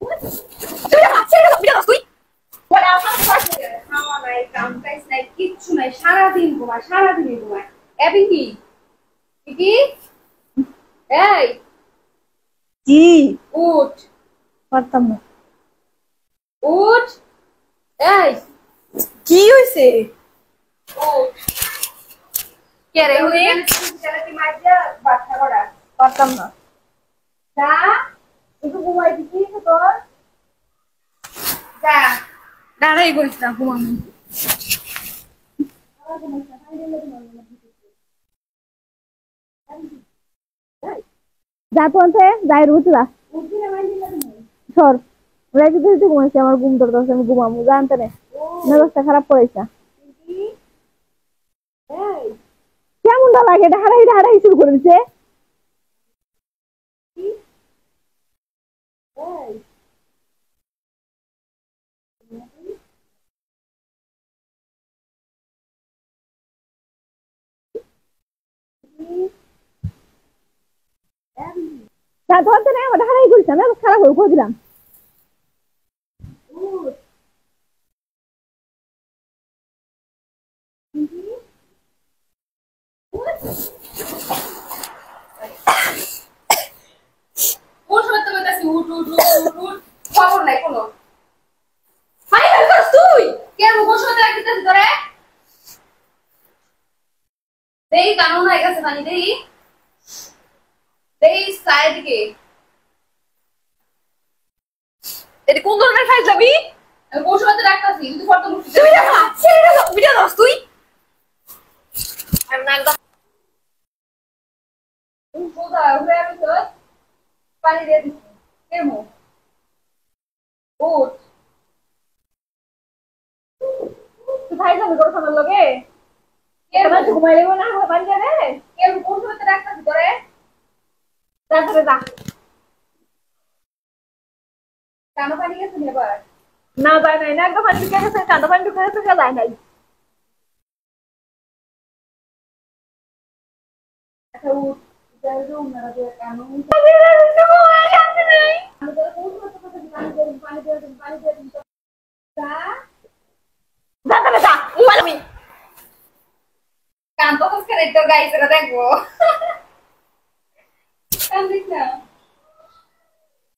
তুই আমার ছেড়ে দাও বিটা তুই ওরা আমার পাশে খাওয়া নাই কাম কাজ নাই কিচ্ছু নাই সারাদিন ঘুমায় সারাদিনই ঘুমায় এবি কি কি এই কি উঠ পারতাম না। উঠ এই কি হইছে? উঠ কে রে উনি চালাকি মাইজা বাচ্চা করা পারতাম না। যা একটু ঘুমাই দিছি তোর যা দাঁড়াই করিস না, ঘুমাবো। যা তো আনছে যাই রুচলা সর রাইতে দিতে ঘুমাইছি, আমার ঘুম ধরতেছে, আমি ঘুমাবো জানতে নে মেজাজটা খারাপ করেছে। কেমনটা লাগে, এটা হারাই হারাই শুরু করে দিছে। তা ধরতে নেই, আমার হারাই করিস না, খারাপ করে দিলাম। কোন সময় তো বলতাছি উঠ উঠ উঠ উঠ উঠ খবর নাই কোনো ফাইনাল করছ তুই কেন কোন সময় রাখতেছিস তোরে দেই কানুন হয়ে গেছে পানি দেই দেই সাইড দিকে এটা কোন ধরনের খাই যাবি? আমি কোন সময় রাখতাছি তুই ফটো মুছছিস তুই দেখা ছেড়ে দাও ভিডিও দাও তুই। আমি না একদম তুই সোজা হয়ে আমি তো পানি দিয়ে দিচ্ছি কেমন উঠ তুই খাই যাবি তোর খাবার লগে? কেমন ঘুমাই লেবো না, পানি যাবে কেমন কোন সময় রাখতাছি তোরে তারপরে যা। কানো পানি গেছে এবার না যায় নাই, না একদম পানি ঢুকে গেছে, কাঁদা পানি ঢুকে গেছে, যায় নাই। আচ্ছা উঠ যাই রুম না দিয়ে কানো আমি তো কোন সময় পানি দিয়ে পানি দিয়ে পানি দিয়ে যা তারপরে যা আমি কান্ত করে তো গাইছে দেখবো কান্দিস না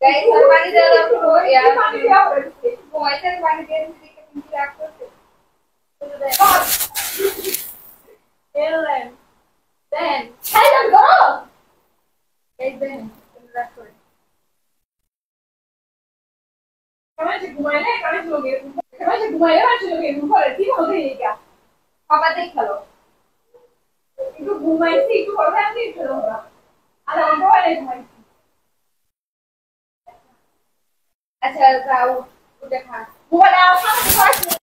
গাইস আর পানি দেওয়া লাগবো পানি দেওয়া হবে। ঘুমাইতে পানি দিয়ে দিচ্ছি কিন্তু রাখতেছে এলেন দেন খাই যাবি করো এই দেন রাখ করে কামাইছে ঘুমাইলে কামাইছে লগে কামাইছে ঘুমাইলে কামাইছে লগে ঘুমালে কি হবে এইটা? বাবা দেখ খেলো একটু ঘুমাইছি, একটু পরে আমি খেলো না, আর অন্য হয় ঘুমাইছি। আচ্ছা যাও উঠে খা ঘুমালে আমার সামনে